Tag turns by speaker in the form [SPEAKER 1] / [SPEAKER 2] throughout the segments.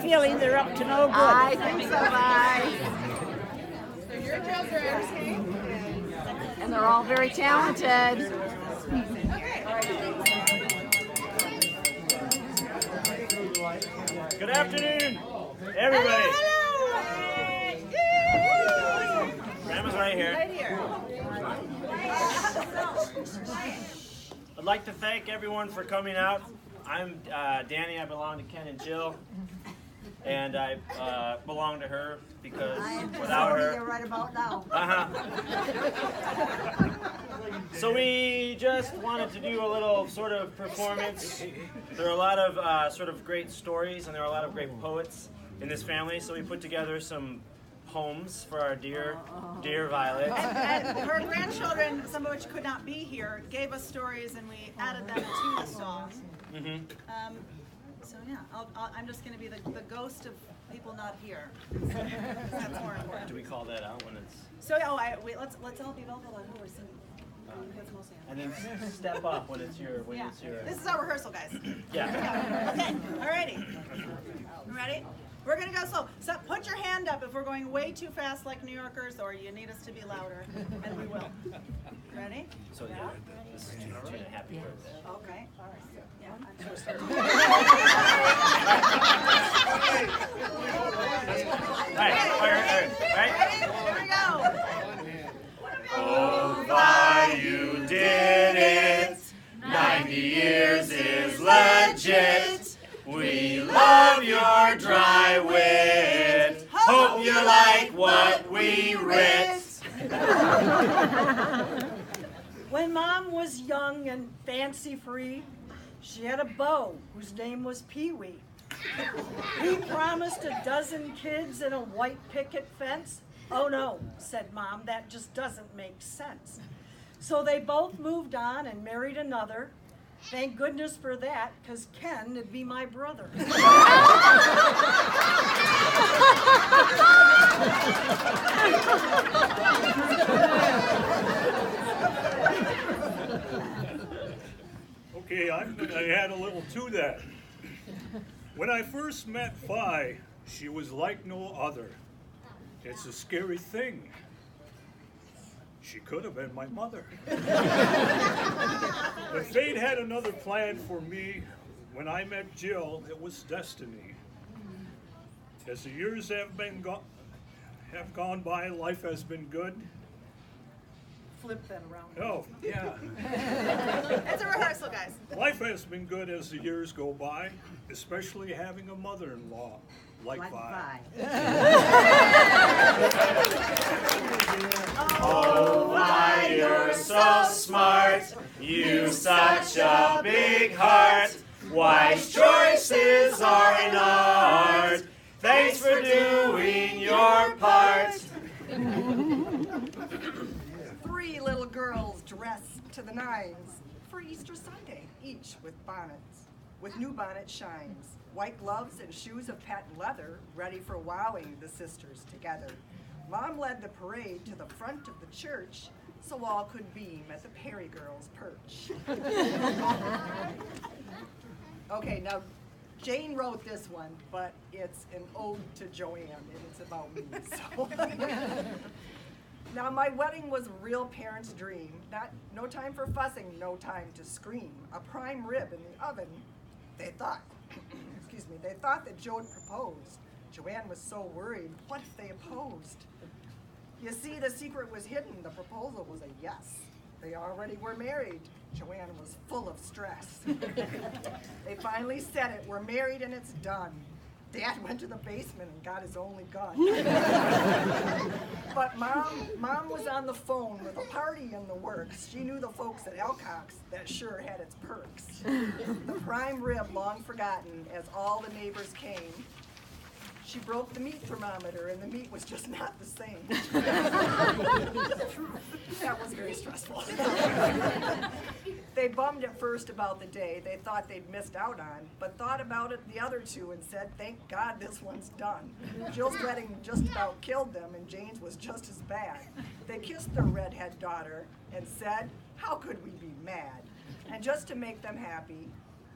[SPEAKER 1] feeling they're up to no good.
[SPEAKER 2] I think so, bye.
[SPEAKER 3] Your children.
[SPEAKER 2] And they're all very talented.
[SPEAKER 4] Good afternoon, everybody.
[SPEAKER 3] Hello.
[SPEAKER 4] Grandma's right here.
[SPEAKER 3] Right here.
[SPEAKER 4] I'd like to thank everyone for coming out. I'm Danny. I belong to Ken and Jill, and I belong to her because without her,
[SPEAKER 1] You're right about now.
[SPEAKER 4] So we just wanted to do a little sort of performance. There are a lot of sort of great stories, and there are a lot of great poets in this family. So we put together some poems for our dear Violet.
[SPEAKER 3] And her grandchildren, some of which could not be here, gave us stories, and we added them to the song. So yeah, I'm just going to be the ghost of people not here. That's more important.
[SPEAKER 4] Do we call that out when it's?
[SPEAKER 3] So let's all be vocal on who we're singing.
[SPEAKER 4] And then step up when it's your it's your.
[SPEAKER 3] This is our rehearsal, guys.
[SPEAKER 4] Yeah.
[SPEAKER 3] Okay. Alrighty. Ready? We're gonna go slow. So put your hand up if we're going way too fast like New Yorkers, or you need us to be louder, and we will. Ready?
[SPEAKER 4] So yeah, this is Gina, happy birthday.
[SPEAKER 3] Okay. All right. Yeah.
[SPEAKER 4] All right.
[SPEAKER 3] Ready? Here we go.
[SPEAKER 4] Oh, why you did it. 90 years is legit. We love your dry wit. Hope you like what we writ.
[SPEAKER 1] When Mom was young and fancy-free, she had a beau whose name was Pee-wee. He promised a dozen kids and a white picket fence. Oh no, said Mom, that just doesn't make sense. So they both moved on and married another. Thank goodness for that, because Ken would be my brother.
[SPEAKER 5] Okay, I had a little to that. When I first met Fi, she was like no other. It's a scary thing. She could have been my mother. But fate had another plan for me. When I met Jill, it was destiny. As the years have gone by, life has been good.
[SPEAKER 1] Flip that around.
[SPEAKER 5] Oh, yeah.
[SPEAKER 3] It's a rehearsal, guys.
[SPEAKER 5] Life has been good as the years go by, especially having a mother-in-law like Vi.
[SPEAKER 4] Oh, why you're so smart. You such a big heart. Wise choices are an art. Thanks for doing your part.
[SPEAKER 6] 3 little girls dressed to the nines for Easter Sunday, each with bonnets, with new bonnet shines, white gloves and shoes of patent leather, ready for wowing the sisters together. Mom led the parade to the front of the church so all could beam at the Perry girls' perch. Okay, now Jane wrote this one, but it's an ode to Joanne, and it's about me. So. Now, my wedding was a real parent's dream. No time for fussing, no time to scream. A prime rib in the oven, they thought, they thought that Joe had proposed. Joanne was so worried, what if they opposed? You see, the secret was hidden. The proposal was a yes. They already were married. Joanne was full of stress. They finally said it, we're married and it's done. Dad went to the basement and got his only gun. But Mom was on the phone with a party in the works. She knew the folks at Elcock's that sure had its perks. The prime rib long forgotten as all the neighbors came. She broke the meat thermometer and the meat was just not the same. That was very stressful. They bummed at first about the day they thought they'd missed out on, but thought about it the other two and said, thank God this one's done. Jill's wedding just about killed them and Jane's was just as bad. They kissed their redhead daughter and said, how could we be mad? And just to make them happy,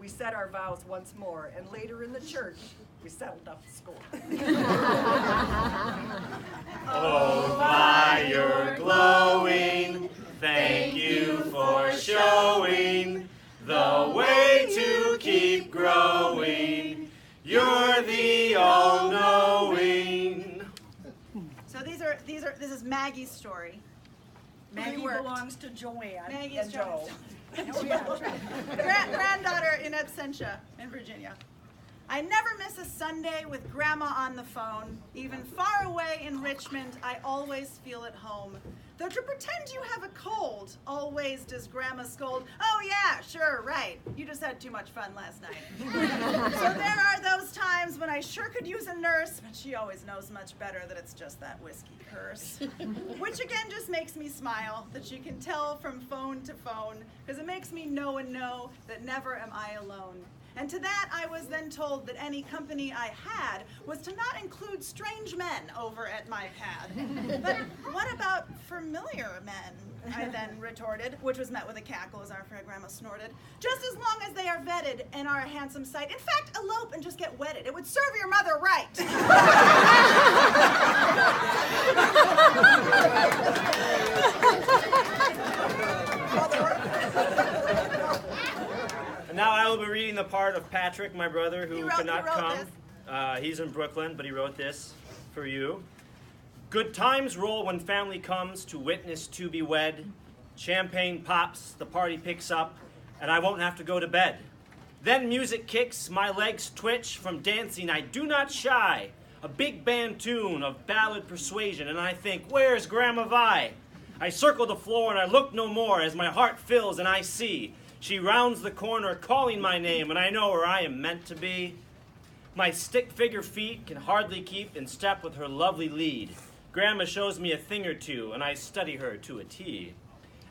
[SPEAKER 6] we said our vows once more, and later in the church, we settled up the score.
[SPEAKER 4] Oh, fire glowing, thank you for showing the way to keep growing. You're the all-knowing.
[SPEAKER 3] So this is Maggie's story.
[SPEAKER 1] Maggie
[SPEAKER 3] worked.
[SPEAKER 1] belongs to Joanne
[SPEAKER 3] Maggie's
[SPEAKER 1] and Joe.
[SPEAKER 3] Granddaughter in absentia in Virginia. I never miss a Sunday with Grandma on the phone. Even far away in Richmond, I always feel at home. Though to pretend you have a cold, always does Grandma scold. Oh yeah, sure, right. You just had too much fun last night. So there are those times when I sure could use a nurse, but she always knows much better that it's just that whiskey curse. Which again just makes me smile, that you can tell from phone to phone, because it makes me know and know that never am I alone. And to that I was then told that any company I had was to not include strange men over at my pad. But what about familiar men? I then retorted, which was met with a cackle as our fair grandma snorted. Just as long as they are vetted and are a handsome sight. In fact, elope and just get wedded. It would serve your mother right.
[SPEAKER 4] And now I will be reading the part of Patrick, my brother, who could not come.
[SPEAKER 3] This.
[SPEAKER 4] He's in Brooklyn, but he wrote this for you. Good times roll when family comes to witness to be wed. Champagne pops, the party picks up, and I won't have to go to bed. Then music kicks, my legs twitch. From dancing I do not shy. A big band tune of ballad persuasion, and I think, where's Grandma Vi? I circle the floor and I look no more as my heart fills and I see. She rounds the corner calling my name, and I know where I am meant to be. My stick figure feet can hardly keep in step with her lovely lead. Grandma shows me a thing or two, and I study her to a T.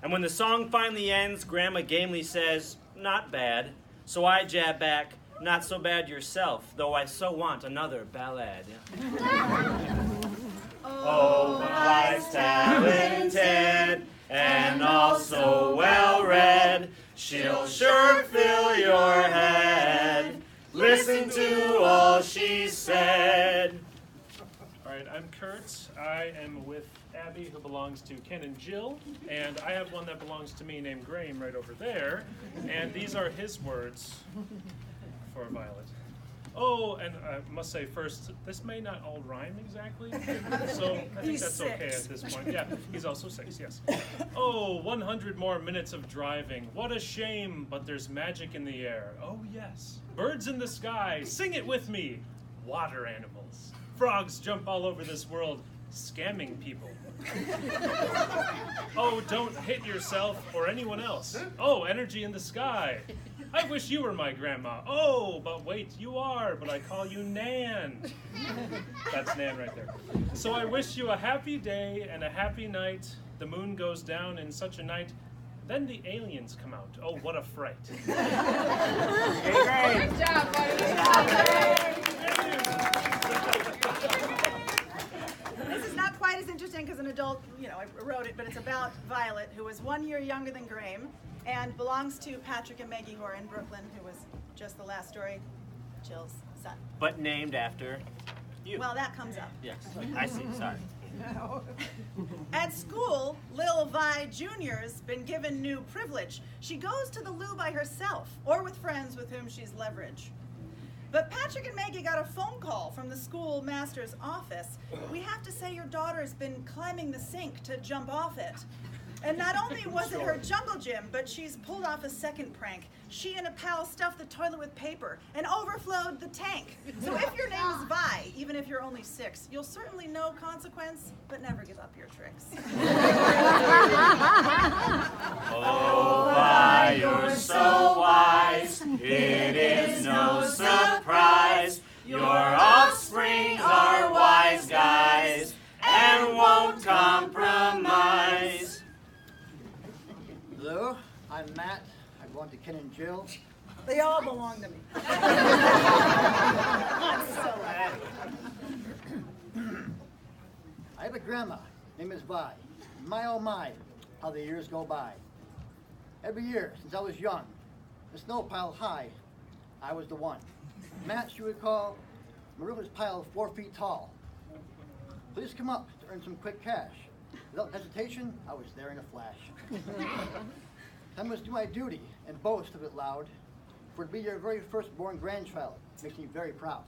[SPEAKER 4] And when the song finally ends, Grandma gamely says, not bad. So I jab back, not so bad yourself, though I so want another ballad. Oh, Vi's talented, and also well-read. She'll sure fill your head. Listen to all she said.
[SPEAKER 7] All right, I'm Kurt. I am with Abby, who belongs to Ken and Jill, and I have one that belongs to me named Graham right over there, and these are his words for Violet. Oh, and I must say first, this may not all rhyme exactly, so I think that's okay at this point. Yeah, he's also 6, yes. Oh, 100 more minutes of driving. What a shame, but there's magic in the air. Oh, yes. Birds in the sky, sing it with me. Water animals. Frogs jump all over this world, scamming people. Oh, don't hit yourself or anyone else. Oh, energy in the sky. I wish you were my grandma. Oh, but wait, you are, but I call you Nan. That's Nan right there. So I wish you a happy day and a happy night. The moon goes down in such a night. Then the aliens come out. Oh, what a fright.
[SPEAKER 2] Good job,
[SPEAKER 3] This is not quite as interesting because an adult, I wrote it, but it's about Violet, who is 1 year younger than Graham and belongs to Patrick and Maggie, who are in Brooklyn, who was just the last story, Jill's son.
[SPEAKER 4] But named after you.
[SPEAKER 3] Well, that comes up.
[SPEAKER 4] Yes, I see, sorry.
[SPEAKER 3] At school, Lil Vi Jr.'s been given new privilege. She goes to the loo by herself or with friends with whom she's leverage. But Patrick and Maggie got a phone call from the school master's office. We have to say your daughter's been climbing the sink to jump off it. And not only was it her jungle gym, but she's pulled off a second prank. She and a pal stuffed the toilet with paper and overflowed the tank. So if your name is Vi, even if you're only 6, you'll certainly know consequence, but never give up your tricks.
[SPEAKER 4] Oh, Vi, you're so wise. It is no surprise. Your offspring are wise guys and won't compromise.
[SPEAKER 8] Hello, I'm Matt. I belong to Ken and Jill.
[SPEAKER 1] They all belong to me.
[SPEAKER 8] I have a grandma. Name is Vi. My oh my, how the years go by. Every year since I was young, the snow piled high I was the one. Match you would call Marilla's pile 4 feet tall. Please come up to earn some quick cash. Without hesitation, I was there in a flash. I must do my duty and boast of it loud, for to be your very firstborn grandchild makes me very proud.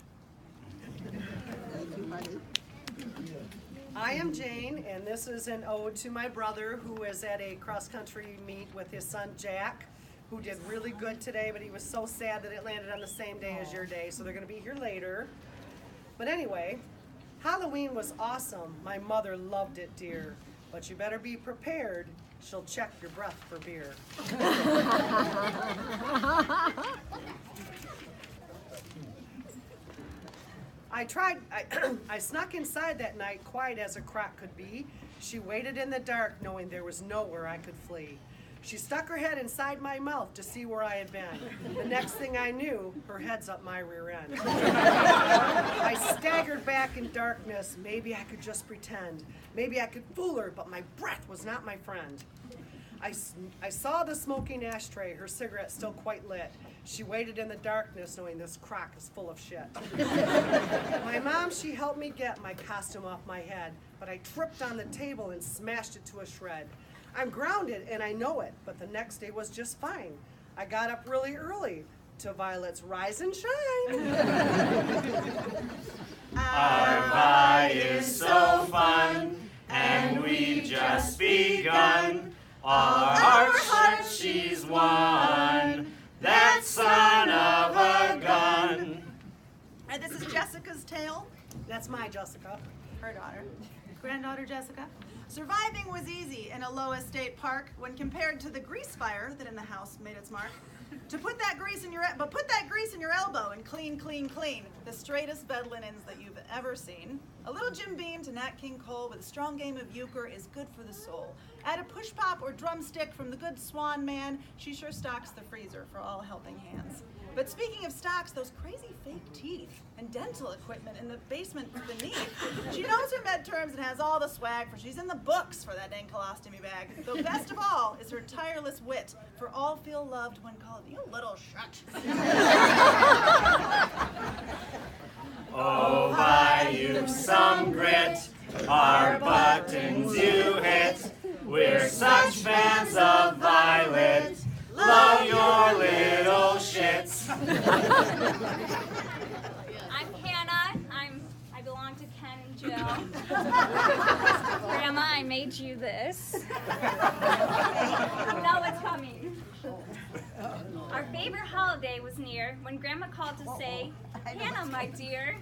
[SPEAKER 1] I am Jane, and this is an ode to my brother who is at a cross-country meet with his son Jack, who did really good today, but he was so sad that it landed on the same day as your day, so they're going to be here later. But anyway, Halloween was awesome. My mother loved it, dear. But you better be prepared. She'll check your breath for beer. I snuck inside that night, quiet as a croc could be. She waited in the dark, knowing there was nowhere I could flee. She stuck her head inside my mouth to see where I had been. The next thing I knew, her head's up my rear end. I staggered back in darkness. Maybe I could just pretend. Maybe I could fool her, but my breath was not my friend. I saw the smoking ashtray, her cigarette still quite lit. She waited in the darkness, knowing this crock is full of shit. My mom, she helped me get my costume off my head, but I tripped on the table and smashed it to a shred. I'm grounded, and I know it, but the next day was just fine. I got up really early to Violet's Rise and Shine.
[SPEAKER 4] Our Vi is so fun, and we've just begun. All our hearts she's won, that son of a gun.
[SPEAKER 3] And this is Jessica's tale.
[SPEAKER 1] That's my Jessica.
[SPEAKER 3] Her daughter. Granddaughter Jessica. Surviving was easy in a low estate park when compared to the grease fire that in the house made its mark. Put that grease in your elbow and clean, clean, clean. The straightest bed linens that you've ever seen. A little Jim Beam to Nat King Cole with a strong game of euchre is good for the soul. Add a push pop or drumstick from the good Swan man. She sure stocks the freezer for all helping hands. But speaking of stocks, those crazy fake teeth and dental equipment in the basement beneath. She knows her med terms and has all the swag, for she's in the books for that dang colostomy bag. Though best of all is her tireless wit, for all feel loved when called, you little shut.
[SPEAKER 4] Oh, Vi, you've some grit, our buttons you hit. We're such fans of Violet, love your little shits.
[SPEAKER 9] I'm Hannah. I belong to Ken and Jill. Grandma, I made you this. You know what's coming. Our favorite holiday was near when Grandma called to say, Hannah, my dear,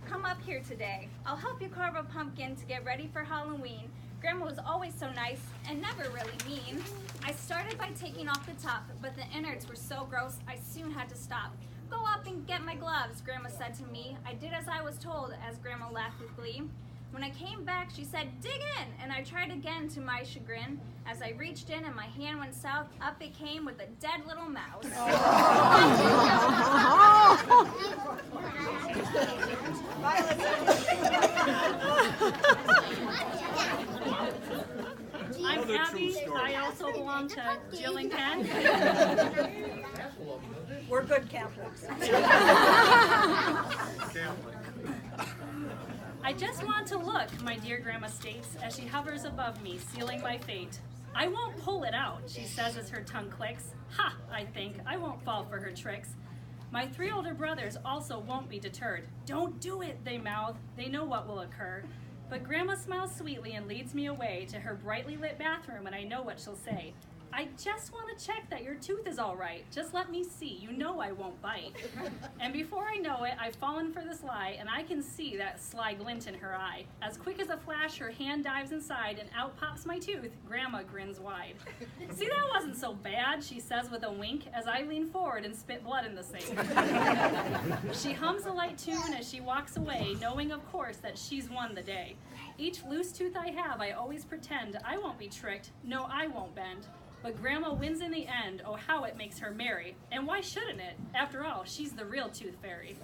[SPEAKER 9] come up here today. I'll help you carve a pumpkin to get ready for Halloween. Grandma was always so nice and never really mean. I started by taking off the top, but the innards were so gross I soon had to stop. Go up and get my gloves, Grandma said to me. I did as I was told, as Grandma laughed with glee. When I came back, she said, dig in, and I tried again to my chagrin. As I reached in and my hand went south, up it came with a dead little mouse.
[SPEAKER 10] I'm Abby. I also belong to Jill and Ken.
[SPEAKER 1] We're good Catholics.
[SPEAKER 10] I just want to look, my dear Grandma states, as she hovers above me, sealing my fate. I won't pull it out, she says as her tongue clicks. Ha, I think, I won't fall for her tricks. My 3 older brothers also won't be deterred. Don't do it, they mouth. They know what will occur. But Grandma smiles sweetly and leads me away to her brightly lit bathroom, and I know what she'll say. I just want to check that your tooth is all right. Just let me see. You know I won't bite. And before I know it, I've fallen for this lie, and I can see that sly glint in her eye. As quick as a flash, her hand dives inside, and out pops my tooth. Grandma grins wide. See, that wasn't so bad, she says with a wink, as I lean forward and spit blood in the sink. She hums a light tune as she walks away, knowing, of course, that she's won the day. Each loose tooth I have, I always pretend I won't be tricked. No, I won't bend. But Grandma wins in the end. Oh, how it makes her merry. And why shouldn't it? After all, she's the real tooth fairy.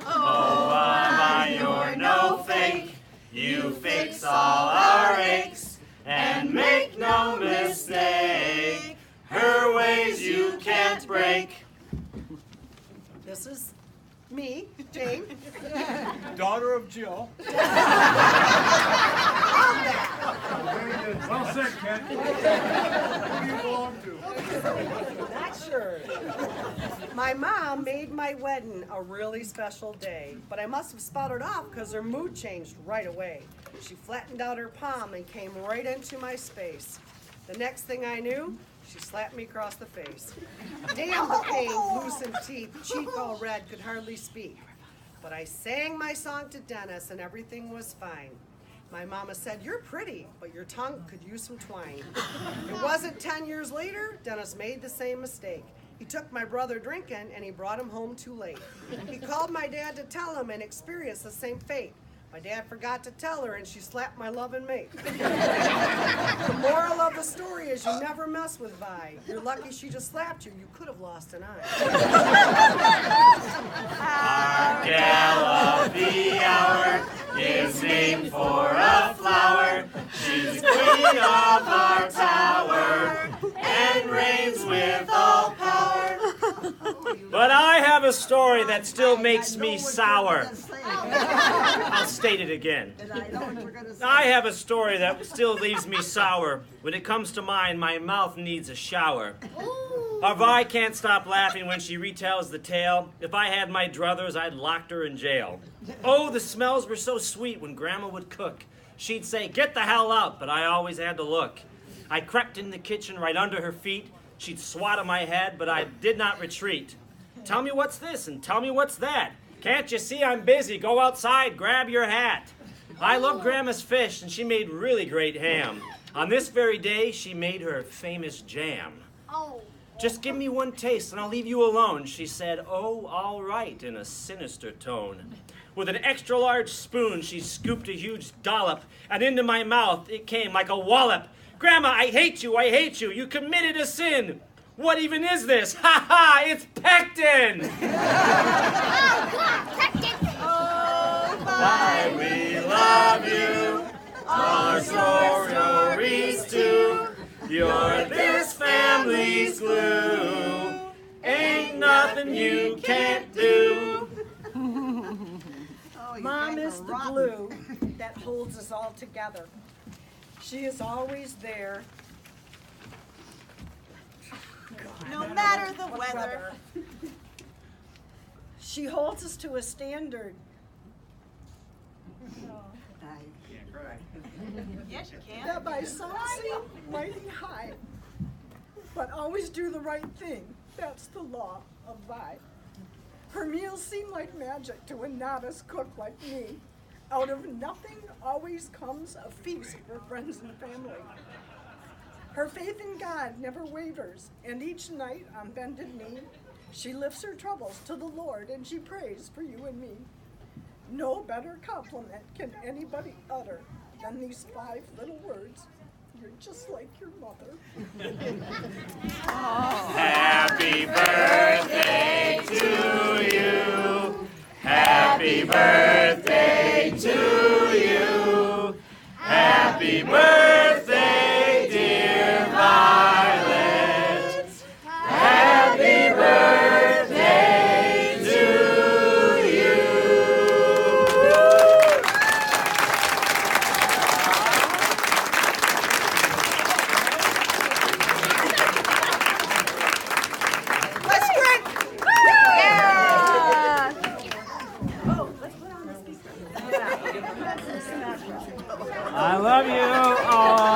[SPEAKER 4] Oh, Vi, you're no fake. You fix all our aches. And make no mistake, her ways you can't break.
[SPEAKER 6] is me, Jane.
[SPEAKER 5] Daughter of Jill. Well said, Ken. Who do you belong to?
[SPEAKER 6] Not sure. My mom made my wedding a really special day, but I must have sputtered off because her mood changed right away. She flattened out her palm and came right into my space. The next thing I knew, she slapped me across the face. Damn the pain, loosened teeth, cheek all red, could hardly speak. But I sang my song to Dennis and everything was fine. My mama said, "You're pretty, but your tongue could use some twine." It wasn't 10 years later, Dennis made the same mistake. He took my brother drinking and he brought him home too late. He called my dad to tell him and experienced the same fate. My dad forgot to tell her and she slapped my loving mate. The moral of the story is you never mess with Vi. You're lucky she just slapped you. You could have lost an eye.
[SPEAKER 4] Our gal of the hour is named for a flower. She's queen of our tower and reigns with all power. But I have a story that still makes me sour. I'll state it again. I have a story that still leaves me sour. When it comes to mine, my mouth needs a shower. Our Vi can't stop laughing when she retells the tale. If I had my druthers, I'd locked her in jail. Oh, the smells were so sweet when Grandma would cook. She'd say, "Get the hell out," but I always had to look. I crept in the kitchen right under her feet. She'd swat at my head, but I did not retreat. "Tell me what's this and tell me what's that. Can't you see I'm busy? Go outside, grab your hat." I love Grandma's fish, and she made really great ham. On this very day, she made her famous jam. "Just give me one taste and I'll leave you alone," she said, "Oh, all right," in a sinister tone. With an extra large spoon, she scooped a huge dollop, and into my mouth it came like a wallop. "Grandma, I hate you, I hate you. You committed a sin. What even is this? Ha ha, it's pectin!" Oh, Vi, we love you. Our stories too. You're this family's glue. Ain't nothing you can't do.
[SPEAKER 1] Mom is the glue that holds us all together. She is always there.
[SPEAKER 3] No matter the weather.
[SPEAKER 1] She holds us to a standard.
[SPEAKER 3] Yes, you can.
[SPEAKER 1] That by some seem mighty high, but always do the right thing. That's the law of Vi. Her meals seem like magic to a novice cook like me. Out of nothing always comes a feast for friends and family. Her faith in God never wavers, and each night on bended knee, she lifts her troubles to the Lord and she prays for you and me. No better compliment can anybody utter than these 5 little words. You're just like your mother.
[SPEAKER 4] Happy birthday to you. Happy birthday to you. Happy birthday, dear Violet. Happy birthday to you.
[SPEAKER 6] Let's drink!
[SPEAKER 4] I love you all.